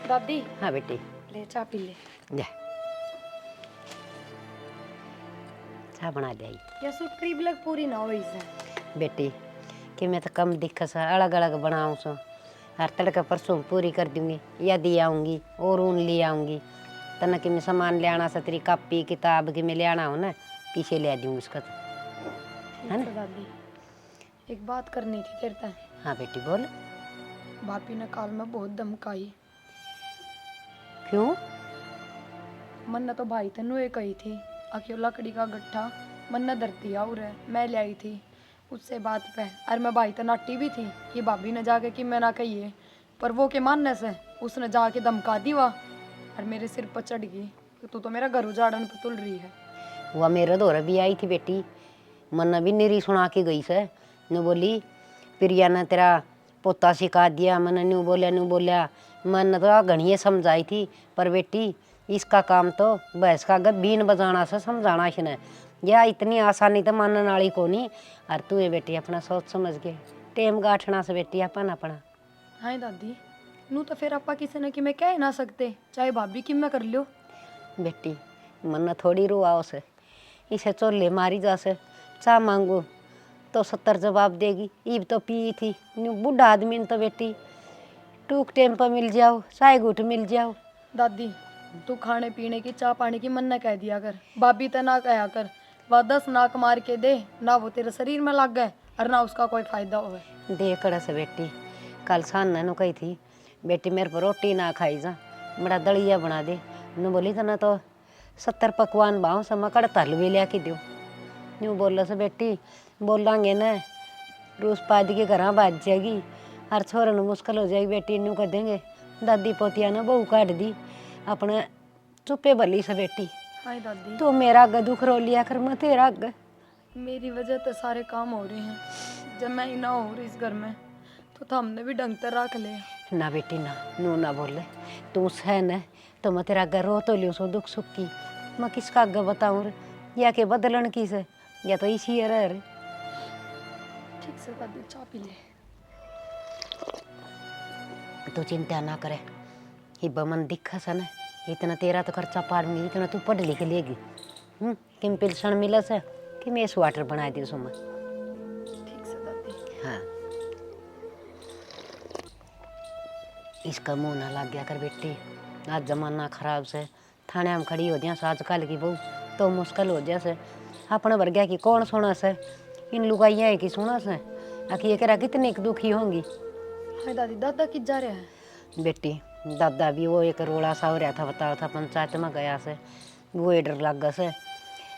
दादी। हाँ बेटी, ले चाय पी ले। जा चाह बना दे। या सुटरी लग पूरी ना हो इसे बेटी कि मैं तो कम दिक्कत अलग अलग बनाऊँ सो हर तड़का परसों पूरी कर दूंगी। यदि आऊँगी और ऊन ले आऊँगी तना कि मैं सामान ले आना सा तेरी कापी किताब कि मैं ले आना हो ना पीछे ले आ दूँगी उसका है ना। दादी एक बात करनी थी तेरे से। हाँ बेटी बोल। भाभी ने काल में बहुत धमकाई। क्यों? मन ने तो भाई तेनू ये कही थी अक्यों लकड़ी का गट्ठा मन ने धरती और मैं ले आई थी उससे बात पे। और मैं भाई तो नाटी भी थी कि भाभी ने जाके कि मैं ना कहिए पर वो के मानने से उसने जाके धमका दी वह और मेरे सिर पर चढ़ गई कि तू तो मेरा घर उजाड़न पे तुल रही है। वह मेरे दौरा भी आई थी बेटी। मन भी निरी सुना के गई से न बोली प्रिया ने तेरा पोता सिखा दिया। मन न्यू बोलिया मन तो घनिए समझाई थी पर बेटी इसका काम तो भैंस का बीन बजाना से समझाना इसने या इतनी आसानी तो मानने वाली को नहीं। और तू ये बेटी अपना सोच समझ के टेम गाठना से बेटी अपन अपना। हाँ दादी नू तो फिर आपा किसी ने कि मैं कह ना सकते चाहे भाभी कि मैं कर लियो। बेटी मन थोड़ी रुआओ से इसे चोले मारी जा से चाह मांगू तो 70 जवाब देगी। ईब तो पी थी न्यू बूढ़ा आदमी ने तो बेटी टूक टेम पर मिल जाओ चाय घूट मिल जाओ। दादी तू खाने पीने की चाह पानी की मन न कह दिया कर भाभी ते ना कहा कर वह 10 नाक मार के दे ना वो तेरे शरीर में लग गए और ना उसका कोई फायदा हो। दे कड़स बेटी कल सान ने कही थी बेटी मेरे पर रोटी ना खाई जा बड़ा दलिया बना दे न बोली तो ना तो 70 पकवान बाँव से मकड़ तल भी लिया के दो। यूँ बोल से बेटी बोलेंगे न रूस पाद के घर बाज जाएगी हर छोरे न मुश्किल हो जाएगी। बेटी न्यू कह देंगे दादी पोतिया ने बहू काट दी अपने चुप्पे भली से बेटी। हाय दादी तो मेरा अग दुख रो लिया कर मैं तेरा अग। मेरी वजह तो सारे काम हो रहे हैं जब मैं ही ना हो रही इस घर में तो हमने भी ढंग से रख ले। ना बेटी ना नू ना बोले तू सह न तो मैं तेरा अग रो तो लियो सो दुख सुख की मैं किसका अग बताऊँ या के बदलन की से या तो इसी रह रे। ठीक से दादी चाय पी ले। तू चिंता ना करे ये बमन दिखा सा न इतना तेरा तो खर्चा पाड़ूंगी इतना तू पढ़ लिख लेगी। किम पिलसन मिला से कि मैं इस वाटर बना दी सुमा। ठीक से दादी। हाँ इसका मुंह ना लग गया कर बेटी आज जमाना खराब से थाने में खड़ी हो जाए आजकल की बहू तो मुश्किल हो जाए से अपने वर्ग्या की कौन सुना से इन लुगाइया है कि सुना से आखिर ये करा कितनी दुखी होंगी। हाय दादी दादा किस जा रहे हैं? बेटी दादा भी वो एक रोड़ा सा हो रहा था बताओ था पंचायत में गया से वो डर लग गया से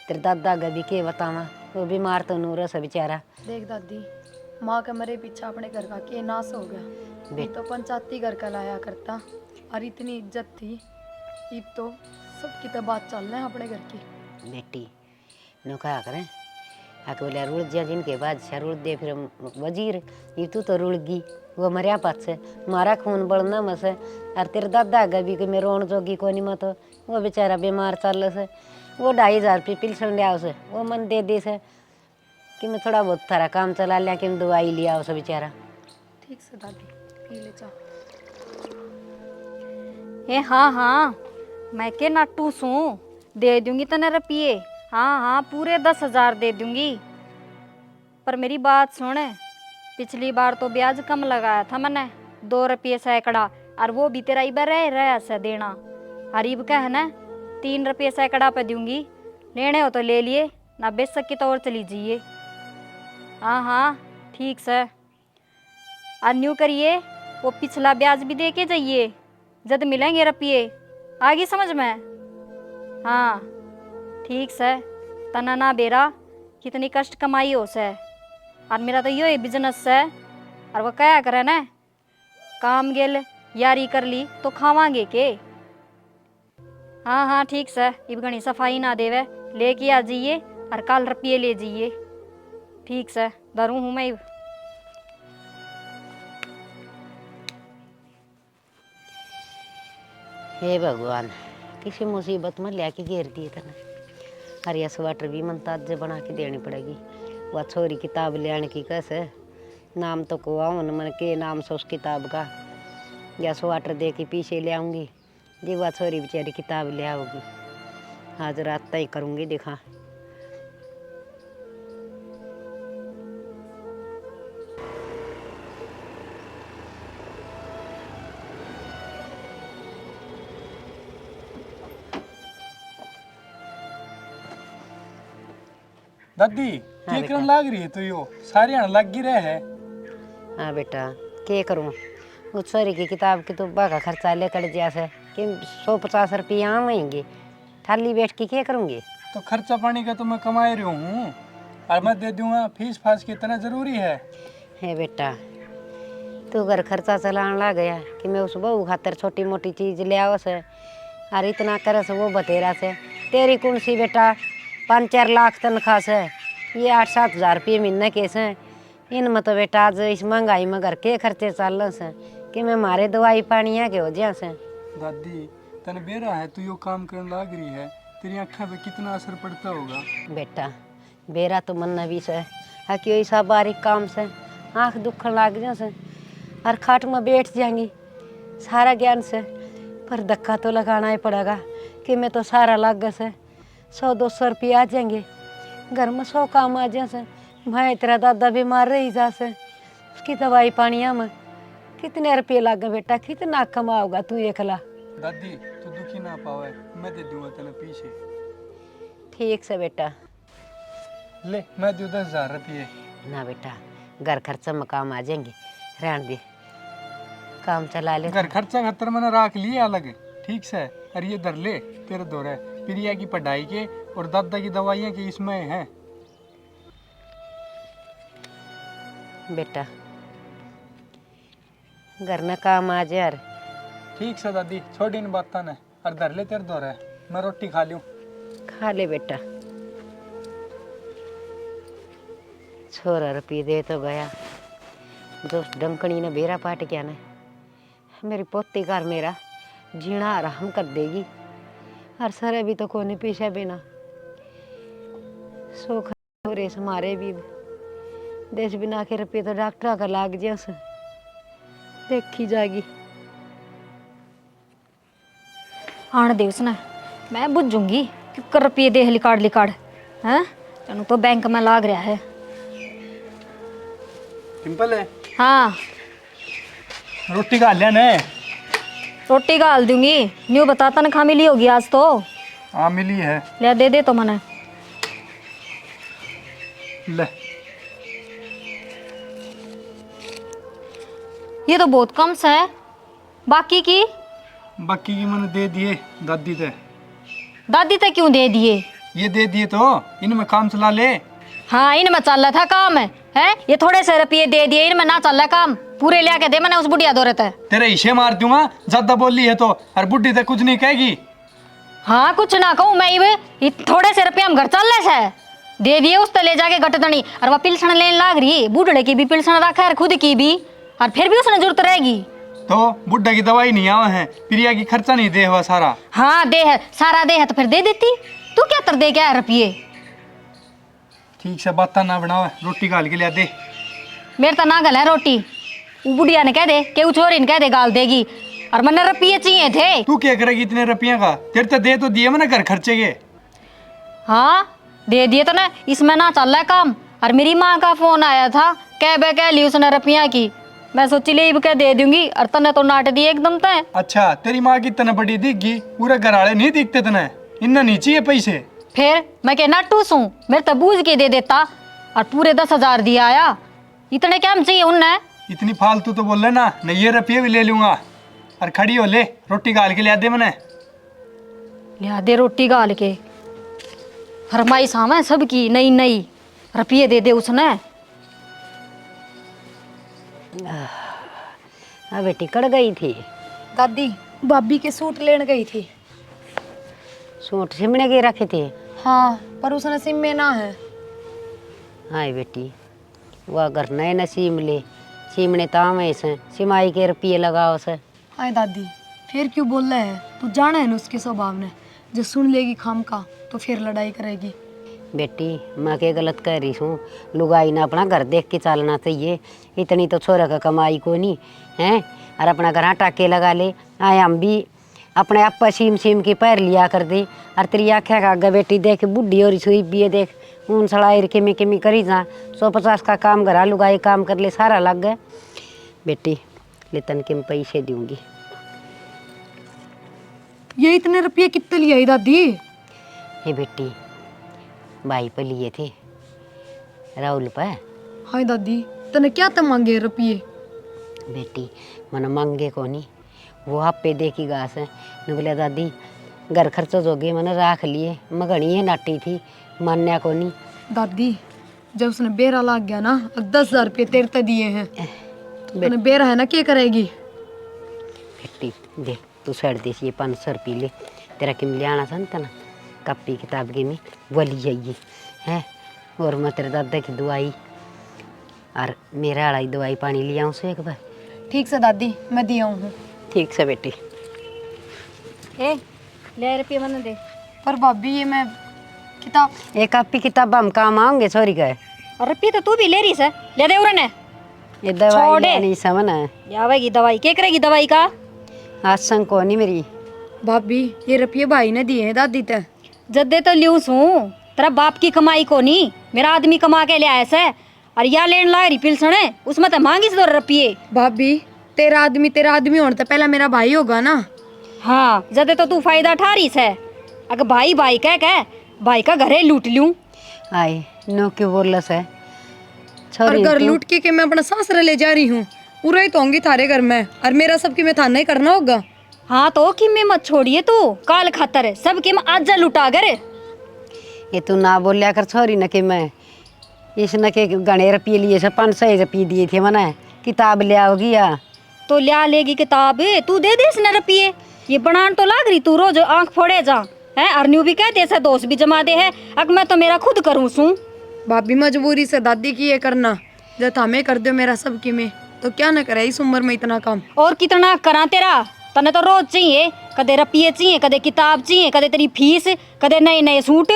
तेरे दादा का भी के बतावा वो बीमार तो नूर से बेचारा। देख दादी माँ के मरे पीछे अपने घर का के नाश हो गया नहीं तो पंचायती घर का लाया करता और इतनी इज्जत थी अब तो सबकी तो बात चल रहा है अपने घर की। बेटी नो कहा करें आके बोले रुड़ जा जिनके बादशाह रुड़ दे फिर वजीर ये तू रुड़ गई वो मरिया पास से मारा खून बढ़ना मसे और तेरे दादा आगे भी कि मैं रोन जोगी को नहीं मत वो बेचारा बीमार चल से वो 2,500 रुपये पिलसन लिया उसे वो मन दे दी से कि मैं थोड़ा बहुत थारा काम चला लिया कि मैं दवाई लिया उसे बेचारा। ठीक से दादी पी ले चाह। ए हाँ हाँ मैं के नाटू सू दे दूंगी तने रुपये। हाँ हाँ पूरे 10,000 दे दूंगी पर मेरी बात सुन पिछली बार तो ब्याज कम लगाया था मैंने 2 रुपये सैकड़ा और वो भी तेरा इबर रह से देना हरीब का है ना 3 रुपये सैकड़ा पे दूंगी लेने हो तो ले लिए ना बेच सकी तो और चली जाइए। हाँ हाँ ठीक से और न्यू करिए वो पिछला ब्याज भी दे के जाइए जब मिलेंगे रुपये आगे समझ में। हाँ ठीक से तना ना बेरा कितनी कष्ट कमाई हो से और मेरा तो यो बिजनेस है और वो क्या करे ना काम गेल यारी कर ली तो खावांगे के। हाँ हाँ ठीक से इब घनी सफाई ना देवे लेके आ जाइए और कल रुपये ले जाइए। ठीक से धरू हूँ मैं इब। हे भगवान किसी मुसीबत में लेके घेर दिए थे हरिया स्वेटर भी मन ताजे बना के देनी पड़ेगी। वह छोरी किताब ले आने की कैसे नाम तो को मन मन के नाम से उस किताब का या स्वेटर दे के पीछे ले आऊँगी। जीवा छोरी बेचारी किताब ले आओगी। आज रात तय करूँगी देखा। दादी हाँ के करन लाग रही है तो यो सारे हण लग गिरे है। हाँ बेटा के करूँ, उस छोरी की किताब की तो बाका खर्चा लेकर जैसे कि 150 रुपया आएंगे। थाली बैठ के क्या करूँगी? तो खर्चा पानी का तो मैं कमा रही हूँ और मैं दे दूंगा। फीस फास की इतना जरूरी है। है बेटा तू घर खर्चा चलाने लग गया कि मैं उस बहू खातर छोटी मोटी चीज़ ले आओ से और इतना करे से वो बतेरा से तेरी कौन सी बेटा 5-4 लाख तनख्वाह से ये 8-7 हज़ार रुपये महीने के से इनमें तो बेटा आज इस महंगाई में घर के खर्चे चल रहे से कि मैं मारे दवाई पानी है के हो जा से। दादी तन बेरा है तू यो काम करने लाग रही है, तेरी आँखों पे कितना असर पड़ता होगा। बेटा बेरा तो मन भी से है कि ऐसा बारीक काम से आँख दुखन लाग जा से और खाट में बैठ जाएंगी सारा ज्ञान से, पर धक्का तो लगाना ही पड़ेगा कि मैं तो सारा लाग से 100-200 रुपये आ जाएंगे। घर में 100 काम आ जाए से भाई तेरा दादा बीमार रही जा से उसकी दवाई पानिया में कितने रुपये लागे बेटा, कितना कमाओगा तू एकला। दादी तू दुखी ना पावे, मैं दे दूंगा तेने पीछे। ठीक से बेटा। ले मैं दूँ 10,000 रुपये। ना बेटा घर खर्चा में काम आ जाएंगे, रहने दे काम चला ले। घर खर्चा खतर मैंने राख लिया अलग, ठीक से। और ये धर ले तेरे दौरे प्रिया की पढ़ाई के और दादा की दवाइयाँ के इसमें हैं। बेटा घर में काम आ जा। ठीक से दादी छोड़ी इन बात ने और धर ले तेरे दौरे, मैं रोटी खा लूँ। खा ले बेटा। छोरा रुपये दे तो गया, दोस्त डंकनी ने बेरा पाट गया ने मेरी पोती घर मेरा जीना आराम कर देगी और सरे भी तो कोने पीछे बिना सोख रेस मारे भी देश बिना के रुपये तो डॉक्टर का लाग जैसे देखी जाएगी। आने दे उसने, मैं बुझूंगी कि रुपये दे लिकाड़ हैं तेन तो बैंक में लाग रहा है। सिंपल है। हाँ रोटी खा लिया ने। रोटी गाल दूंगी, न्यू बता तनख्वाह मिली होगी आज तो। हाँ मिली है। ले दे तो मने। ले ये तो बहुत कम सा है, बाकी की मैंने दे दिए दादी ते। दादी तक क्यों दे दिए? ये दे दिए तो इनमें काम चला ले। हाँ इनमें चल रहा था काम है ये थोड़े से रुपये दे दिए, इनमें ना चल रहा काम, पूरे ले के दे मैंने उस बुढ़िया दो रहता है। तेरे हिस्से मार दूंगा, ज्यादा बोली है तो। और बुढ़ी तक कुछ नहीं कहेगी। हाँ कुछ ना कहूँ मैं, ये थोड़े से रुपये हम घर चल रहे से दे दिए उस ले जाके गटतनी और वह पिलसन लेने लाग रही, बूढ़े की भी पिलसन रखा है खुद की भी, और फिर भी उसने जरूरत रहेगी। तो बुढ़ा की दवाई नहीं आवा है, प्रिया की खर्चा नहीं दे हुआ सारा। हाँ दे है, सारा दे है तो फिर दे देती, तू क्या तर दे क्या रुपये? ठीक से बात ना बनाओ, रोटी गाल के लिया दे। मेरे तो ना गल है रोटी, वो बुढ़िया ने कह दे कि वो छोरी ने कह दे गाल देगी, और मैंने रुपये चाहिए थे। तू क्या करेगी इतने रुपये का? तेरे तो दे तो दिए मैंने घर खर्चे के। हाँ दे दिए तो ना, इसमें ना चल रहा है काम। और मेरी माँ का फोन आया था, कह ली उसने रुपया की, मैं सोची ले कह दे दूंगी, और तने तो नाट दिए एकदम तय। अच्छा तेरी माँ की तना बड़ी दिखगी, पूरे घर वाले नहीं दिखते तने, इन्ना नीचे है पैसे। फिर मैं क्या नटूस हूँ, मेरे तो बूझ के दे देता, और पूरे 10,000 दिया आया, इतने क्या चाहिए उनने? इतनी फालतू तो बोल ना, नहीं ये रुपये भी ले लूंगा। और खड़ी हो ले, रोटी गाल के लिया दे मैंने। लिया दे रोटी गाल के, फरमाइश है सबकी नई नई, रुपये दे दे उसने। हाँ बेटी कड़ गई थी दादी भाभी के सूट लेने गई थी। सूट सिमने के रखे थे? हाँ पर उसने सिम में ना है। हाय बेटी वह अगर नए न सीम ले, सीमने ताम ऐसे सिमाई के रुपये लगाओ से। हाय दादी फिर क्यों बोल रहे हैं, तू जाना है ना उसके स्वभाव ने, जो सुन लेगी खाम का तो फिर लड़ाई करेगी। बेटी मैं के गलत कह रही हूँ, लुगाई ना अपना घर देख के चलना चाहिए, इतनी तो छोरा का कमाई को नहीं है। और अपना घर टाके लगा ले। आए हम भी अपने आप सीम सीम की पैर लिया कर दे। और तेरी आख्या का आगे बेटी देख बुढ़ी और सुई भी देख ऊन सड़ाई किमी किमी करी जा 150 का काम घरा लुगाई काम कर ले सारा लग गए। बेटी ले तन के मैं पैसे दूंगी। ये इतने रुपये कितने लिए आई दादी? हे बेटी भाई पे लिए थे राहुल पे। हाय दादी तने क्या तो मांगे रुपये? बेटी मन मांगे को नहीं वो आप पे देखी घास है न बोले दादी घर खर्चो जोगे मैंने राख लिए मगनी है नाटी थी मान्या को नहीं। दादी जब उसने बेरा लाग गया ना 10,000 रुपये तेरे ते दिए हैं। तूने बेरा है ना क्या करेगी? बेटी दे तू सड़ दे ये 500 रुपये ले तेरा किम ले आना संता ना कॉपी किताब की में वो ली जाइए है। और मैं तेरे दादा की दवाई और मेरा वाला दवाई पानी ले आऊँ से एक बार। ठीक से दादी मैं दिया हूँ। ठीक से बेटी। ए ले रुपये मैंने दे। पर भाभी ये मैं किताब एक कॉपी किताब हम काम आऊंगे सॉरी का और रुपये तो तू भी ले रही से ले दे उन्हें। ये दवाई छोड़ दे। नहीं समझ है आवेगी दवाई क्या करेगी दवाई का? आज संग को नहीं मेरी भाभी ये रुपये भाई ने दिए हैं दादी ते। जद्दे तो लियूं सूं तेरा बाप की कमाई को नहीं मेरा आदमी कमा के ले आया से और या लेन ला रही पिलसण है उसमें तो मांगी से 2 रुपये। भाभी तेरा आदमी होने तो पहला मेरा भाई होगा ना। हाँ जदे तो तू फायदा उठा रही से अगर भाई भाई कह भाई का घरे लूट लूं। आए नो क्यों बोलस है और छोरी घर तू। लूट के मैं अपना सासरा ले जा रही हूँ पूरा ही तो होंगी थारे घर में और मेरा सबकी मैं थाना ही करना होगा। हाँ तो कि मैं मत छोड़िए तू काल खातर है सब कि मैं आज लुटा कर। ये तू ना बोलिया कर छोरी न कि मैं इस न के गणे रुपये लिए से 500 रुपये दिए थे मना किताब ले आओगी या तो लिया लेगी किताब तू दे दे इसने रुपये ये बनान तो लाग रही तू रोज आंख फोड़े जा है अरन्यू भी कहते ऐसा दोस्त भी जमा दे है अगर मैं तो मेरा खुद करूँ सू। भाभी मजबूरी से दादी की ये करना जब हमें कर दो मेरा सबकी में तो क्या न करे इस उम्र में इतना काम। और कितना करा तेरा तने तो रोज चाहिए कदे रुपये चाहिए कदे किताब चाहिए कदे तेरी फीस कदे नए नए सूट।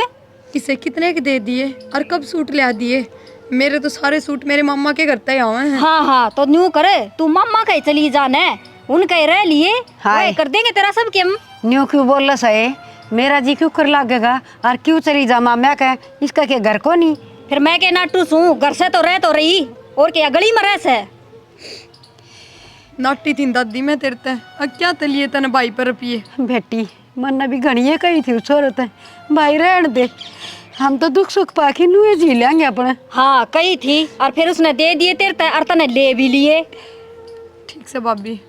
किसे कितने के दे दिए और कब सूट ले दिए? मेरे तो सारे सूट मेरे मम्मा के घर तय आए हैं। हाँ तो न्यू करे तू मम्मा कहीं चली जाने उनके रह लिए हाय। कर देंगे तेरा सब के। न्यू क्यों बोलस है मेरा जी क्यों कर लागेगा और क्यों चली जा मैं कह इसका के घर को नहीं। फिर मैं के नाटू सू घर से तो रह तो रही और क्या गली में रह से। नाटी थी दादी मैं तेरे ते अब क्या तलिए तने भाई पर रुपये। बेटी मन भी घनी कही थी छोरत है भाई रहन दे हम तो दुख सुख पाके नुए जी लेंगे अपने। हाँ कही थी और फिर उसने दे दिए तेरे ते और तने ले भी लिए। ठीक से भाभी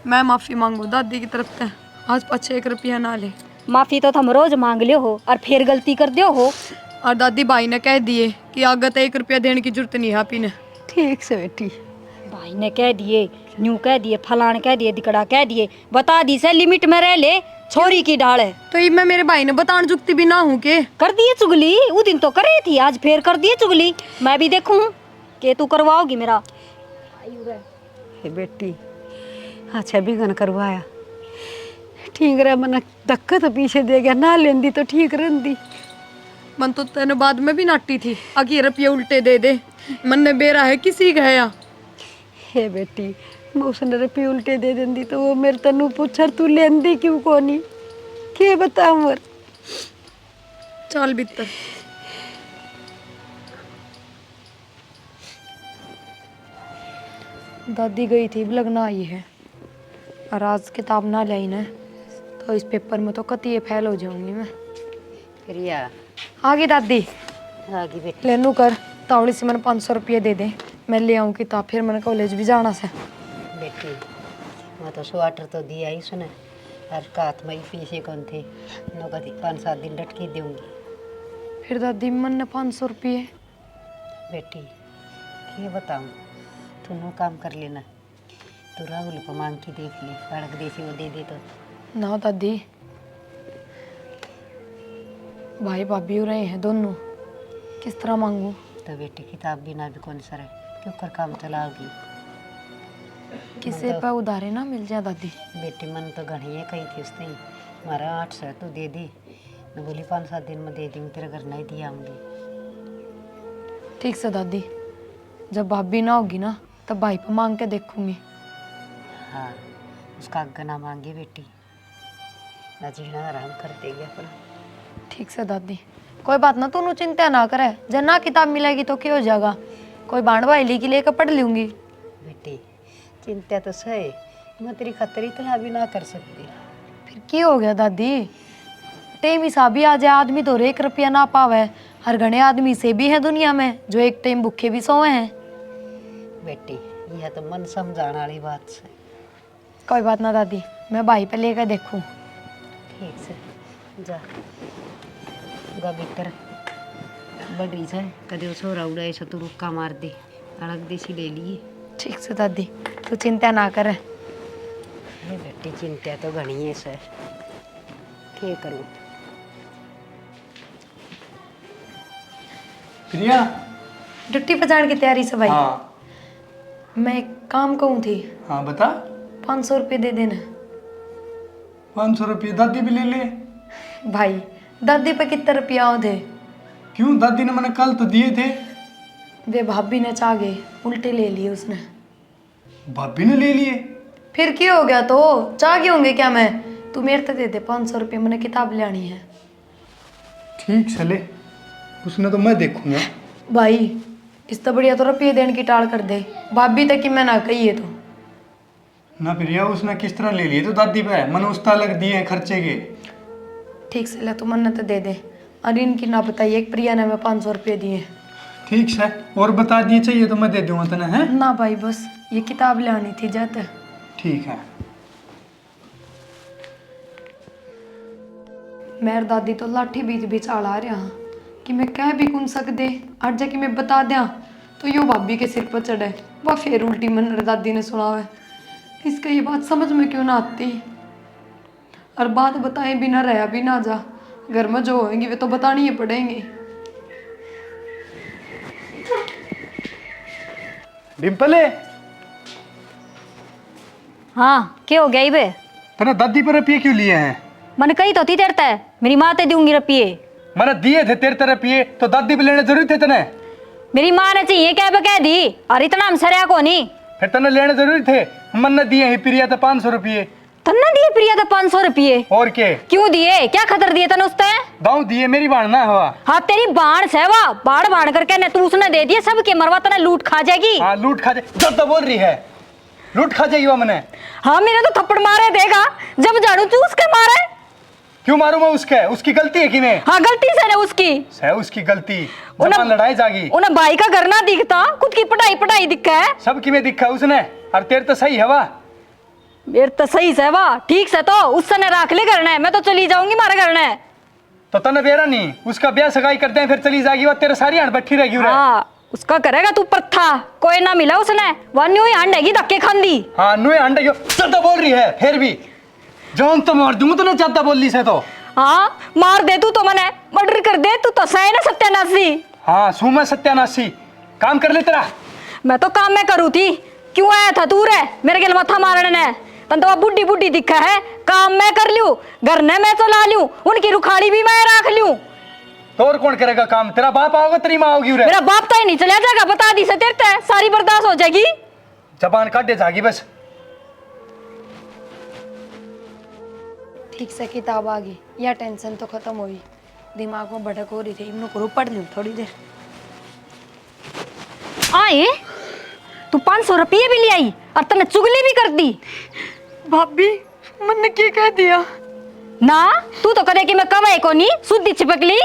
मैं माफी मांगू दादी की तरफ से आज पाछे 1 रुपया ना ले। माफी तो तुम रोज मांग लियो हो और फिर गलती कर दियो हो। और दादी भाई ने कह दिए कि आगे तो 1 रुपया देने की जरूरत नहीं है आपी ने। ठीक से बेटी भाई ने कह दिए न्यू कह दिए फलान कह दिए दिकड़ा कह दिए बता दी से लिमिट में रह ले छोरी की डाल है। तो ये मैं मेरे भाई ने बतान जुकती भी ना हूँ के कर दिए चुगली वो दिन तो करे थी आज फिर कर दिए चुगली मैं भी देखूं कि तू करवाओगी मेरा। हे बेटी अच्छा भी गन करवाया ठीक रहा मन धक्का तो पीछे दे गया ना लेंदी तो ठीक रहती। मन तो तेने बाद में भी नाटी थी आगे रुपये उल्टे दे दे मन ने बेरा है किसी गया। हे बेटी मैं उसने रुपये उल्टे दे देंदी तो वो मेरे तनु पूछर तू लेंदी क्यों को नहीं के बताऊं और चल भीतर। दादी गई थी लगना आई है और आज किताब ना लाई ना तो इस पेपर में तो कती फेल हो जाऊंगी मैं। फिर या आगे दादी आगे बेटी लेनू कर तावड़ी से मैंने 500 रुपये दे दे मैं ले आऊँ किताब फिर मैंने कॉलेज भी जाना से। बेटी मैं तो स्वेटर तो दिया ही सुने और कात में पीछे कौन थे नो कभी 5-7 दिन लटकी दूंगी। फिर दादी मन ने 500 रुपये। बेटी ये बताऊं तू नो काम कर लेना तू राहुल को मांग के देख ले सड़क देसी वो दे दे तो। ना दादी भाई भाभी हो रहे हैं दोनों किस तरह मांगू। तो बेटी किताब बिना भी कौन सर क्यों कर काम चलाओगी। किसे पे उधारे ना मिल जाए दादी। बेटी मन तो घनी कही थी उसने हमारा 800 तू दे दी मैं बोली 5-7 दिन में दे दूँगी तेरे घर नहीं दिया आऊँगी। ठीक से दादी जब भाभी ना होगी ना तब भाई पे मांग के देखूंगी। हाँ, उसका आज्ञा ना मांगे बेटी, ना जीना आराम कर देगी अपना। ठीक से दादी, कोई बात ना, तू चिंता ना करे। जब ना किताब मिलेगी तो क्या हो जाएगा, कोई बाण भाईली की लेकर पढ़ लूंगी। बेटी चिंता तो सही, मैं तेरी खातिर इतना भी ना कर सकती। फिर क्या हो गया दादी, टेम हिसाब भी आ जाए, आदमी तो 1 रुपया ना पावे। हर घने आदमी से भी है दुनिया में जो एक टाइम भूखे भी सोए हैं। बेटी यह तो मन समझाने वाली बात है। कोई बात ना दादी, मैं भाई पे लेकर देखूं। ठीक से जा गा भीतर बड़ी से कदे सोरा उड़ाए से तू रुक्का मार दे, अलग देसी ले लिए। ठीक से दादी, तू चिंता ना कर। ये बेटी चिंता तो घनी है सर, क्या करूं। प्रिया। ड्यूटी पर जाने की तैयारी से भाई। हाँ मैं एक काम कहूँ थी, हाँ बता। 500 रुपये दे देना। 500 रुपये दादी भी ले ले। भाई दादी पे कितने रुपया आओ थे? क्यों, दादी ने मैंने कल तो दिए थे। वे भाभी ने चाह गए, उल्टे ले लिए उसने। भाभी ने ले लिए? फिर क्या हो गया, तो चाह गए होंगे क्या मैं? तू मेरे तो दे दे 500 रुपये, मैंने किताब लानी है। ठीक चले, उसने तो मैं देखूंगा। भाई इस तो बढ़िया तो रुपये देने की टाल कर दे, भाभी तक कि मैं ना कही है तो। ना प्रिया, उसने किस तरह ले लिए तो दादी पे, मैंने उसका अलग दिए हैं खर्चे के। ठीक से ले, तू मन्नत दे दे। और इनकी ना बताइए, एक प्रिया ने मैं 500 रुपये दिए। ठीक है, और बता दिए चाहिए तो मैं दे दूंगा तने, हैं? ना भाई बस ये किताब लानी थी जाते। ठीक है। मेरे दादी तो लाठी बीच बीच आला रहा कि मैं कह भी कौन सकदे, और जाके मैं बता दिया तो यो भाभी के सिर पर चढ़े। वह फिर उल्टी मन दादी ने सुनावे। इसका ये बात समझ में क्यों ना आती, और बात बताए बिना रहा भी ना जा। घर में जो होंगी वे तो बतानी ही पड़ेंगी। डिम्पले, हाँ क्या हो गया ही बे? तने दादी पर रुपये क्यों लिए हैं? मैंने कही तो थी तेरे ते, मेरी माँ ते दूंगी रुपये। मैंने दिए थे तेरे तरह रुपये, तो दादी भी लेने जरूरी थे तने? मेरी माँ ने चाहिए क्या कह दी, और इतना हम सरिया को नहीं। फिर तने लेने जरूरी थे। मन ने दिए ही प्रिया तो 500 रुपये। तन्ने दिए प्रिया तो 500 रुपये? और के क्यों दिए, क्या खतर दिए तने उसते? दाऊ दिए, मेरी बाण ना हुआ। हाँ तेरी बाण से वाह, बाढ़ बाढ़ करके ने तू उसने दे दिए सबके, मरवा तने लूट खा जाएगी। हाँ लूट खा जाए, जब तो बोल रही है लूट खा जाएगी वो मैंने। हाँ मेरे तो थप्पड़ मारे देगा, जब झाड़ू चूस के मारे। क्यों मारू मैं उसके, उसकी गलती है कि नहीं? हाँ गलती से ना उसकी, है उसकी गलती। जबान लड़ाई जागी, उन्हें भाई का घर ना दिखता, खुद की पढ़ाई पढ़ाई दिखा है। सबकी में दिखा उसने, और तेरे तो सही है वाह। मेरे तो सही से वाह, ठीक से तो उससे ने राख ले करना है, मैं तो चली जाऊंगी मारे घर ने। तो तने बेरा नहीं, उसका ब्याह सगाई करते हैं फिर चली जाएगी, वो तेरे सारी हंड बैठी रहेगी। हाँ उसका करेगा तू प्रथा, कोई ना मिला उसने, वह न्यू ही हंडेगी धक्के खांदी। हाँ नुए अंडे क्यों ज्यादा बोल रही है, फिर भी जान तो मार दूंगा, तो ना ज्यादा बोल ली से तो। हाँ मार दे तू तो मने, मर्डर कर दे तू तो सही ना सत्यानाशी। हाँ सू मैं सत्यानाशी, काम कर ले तेरा। मैं तो काम में करूँ थी, क्यों आया था तू रे मेरे के मथा मारने ने? तन तो बुढ़ी बुढ़ी दिखा है, काम मैं कर लूं, घर ने मैं चला लूं, उनकी रुखाड़ी भी मैं रख लूं। तो और कौन करेगा काम? तेरा बाप आओगे, तेरी माँ होगी। मेरा बाप तो ही नहीं चला जाएगा, बता दी से तेरे ते, सारी बर्दाश्त हो जाएगी। जबान काट दे जागी बस। ठीक से किताब आ गई, यह टेंशन तो खत्म हुई। दिमाग में भटक हो रही थी, इनको करो पढ़ लूँ थोड़ी देर। आए तू 500 रुपये भी ले आई और तने चुगली भी कर दी। भाभी मैंने क्या कह दिया? ना तू तो करे कि मैं कमाई को नहीं, सुद्धी चिपकली।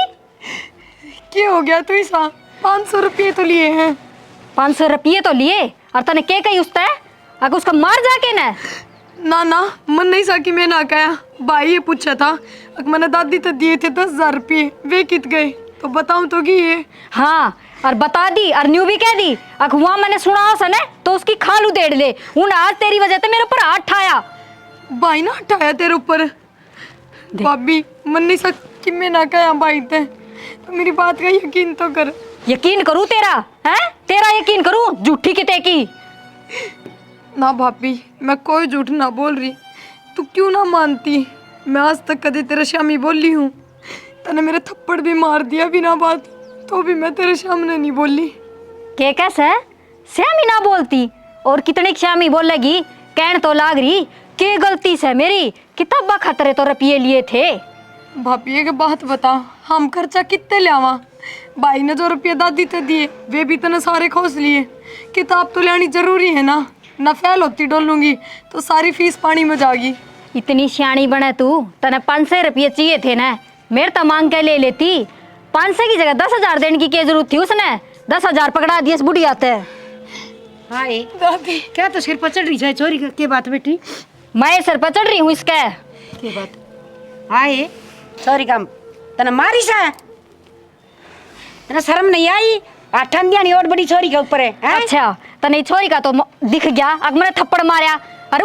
क्या हो गया तू ऐसा? 500 रुपये तो लिए हैं। 500 रुपये तो लिए और तने के कही उसते, अगर उसका मार जाके ना। ना ना मन नहीं सा कि मैं ना कहा। भाई ये पूछा था, अगर मैंने दादी तो दिए थे 10,000 रुपये, वे कित गए तो बताऊं तो कि ये। हाँ और बता दी और न्यू भी कह दी, अगर हुआ मैंने सुना सने तो उसकी खालू देड़ ले। उन आज तेरी वजह से मेरे ऊपर हाथ ठाया। भाई ना हटाया तेरे ऊपर। भाभी मन नहीं सा कि मैं ना कहा भाई ते, तो मेरी बात का यकीन तो कर। यकीन करूं तेरा है, तेरा यकीन करूं झूठी किते की? ना भाभी मैं कोई झूठ ना बोल रही, तू क्यों ना मानती? मैं आज तक कभी तेरे सामने बोली हूँ, तने मेरे थप्पड़ भी मार दिया बिना बात, तो भी मैं तेरे सामने नहीं बोली। के कैसे श्यामी ना बोलती और कितनी श्यामी बोलेगी? कहन तो लाग रही के गलती से मेरी किताबा खतरे तो रुपये लिए थे। भाभी एक बात बता, हम खर्चा कितने लियावा? भाई ने जो रुपये दादी ते दिए वे भी तने सारे खोस लिए। किताब तो लेनी जरूरी है ना, न फैल होती डोलूंगी तो सारी फीस पानी में जागी। इतनी सियाणी बने तू, तने 500 रुपये चाहिए थे ना, मेरे तो मांग के ले लेती। 500 की जगह 10,000 देने की क्या जरूरत थी उसने? 10,000 पकड़ा दिए इस बुढ़िया ते। हाय दादी क्या तो सिर पर चढ़ रही है चोरी के बात बेटी? मैं सर पर चढ़ रही हूँ इसके। के बात? हाय चोरी का तने मारी सा, तने शर्म नहीं आई? आठन दिया नहीं और बड़ी चोरी के ऊपर है, हैं? अच्छा तने छोरी का तो दिख गया, अग मैंने थप्पड़ मारा। अरे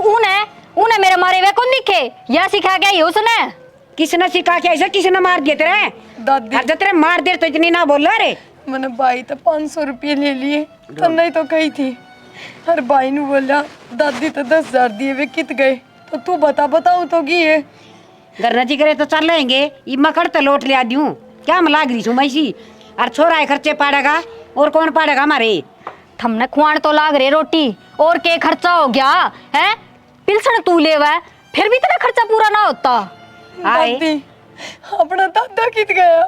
ऊने मेरे मारे वे कौन दिखे? यह सिखा के आई उसने। किसने सिखा के ऐसा? किसने मार दिए तेरे? दादी अरे तेरे मार दे तो इतनी ना बोलो रे। मैंने भाई तो 500 रुपये ले लिए, तब नहीं तो कही थी। अरे भाई ने बोला दादी तो 10,000 दिए, वे कित गए? तो तू बताऊँ तो की है? घर नजी करे तो चल लेंगे, ये मकड़ तो लौट लिया दूं क्या? मैं लाग रही छू मैसी, और छोरा है खर्चे पाड़ेगा और कौन पाड़ेगा हमारे? थमने खुआन तो लाग रहे रोटी और के खर्चा हो गया है? पिलसन तू लेवा है, फिर भी तेरा खर्चा पूरा ना होता। हाय दादी अपना दादा कित गया?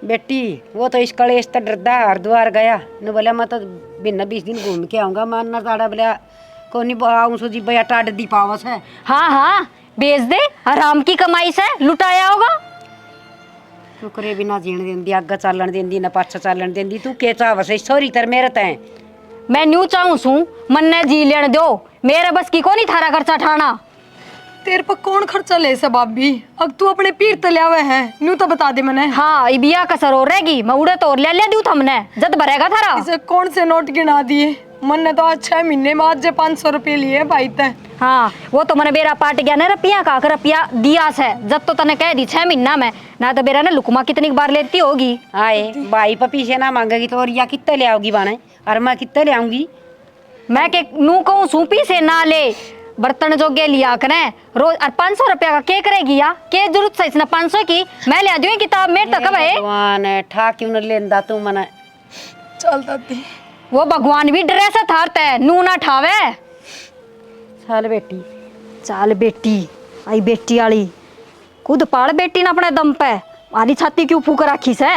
बेटी वो तो इस कलेश तो डरदा हरिद्वार गया न, बोला मैं तो बिना 20 दिन घूम के आऊंगा। मानना ताड़ा बोला कोनी आऊं सो जी भैया टाट दी पावस है। हाँ बेच दे, आराम की कमाई से लुटाया होगा। शुक्रे बिना जीण देंदी, आगे चालन देंदी न पाछा चालन देंदी। तू के चावस है सॉरी तर मेरे तय? मैं न्यू चाहूँ सू मन ने जी लेने दो, मेरे बस की कोनी थारा खर्चा ठाना। तेरे पर कौन खर्चा ले से भाभी? अब तू अपने पीर तले आवे है, न्यू तो बता दे मैंने। हाँ इबिया कसर हो रहेगी, मैं उड़े तो ले दूँ थमने जद भरेगा थारा। इसे कौन से नोट गिना दिए? मन ने तो आज 6 महीने में आज 500 रुपये लिए भाई तय। हाँ वो तो मैंने बेरा पाट गया ना, रुपया का रुपया दिया से जब तो तने कह दी 6 महीना में ना, तो बेरा ने लुकमा कितनी बार लेती होगी। आए भाई पपी से ना मांगेगी तो और या कितने ले आओगी बाने, और मैं कितने ले आऊंगी? मैं के नू कहूँ सूपी से ना ले, बर्तन जोगे लिया करें रोज। और 500 रुपया का के करेगी या के जरूरत से इसने 500 की? मैं ले दूँ किताब मेरे तक है। भगवान ठा क्यों न लेंदा तू मने? चल दादी वो भगवान भी ड्रेस थारते नू ना ठावे। चल बेटी चाल बेटी आई बेटी आली खुद पाल बेटी ना अपने दम पे, आधी छाती क्यों फूक रखी से?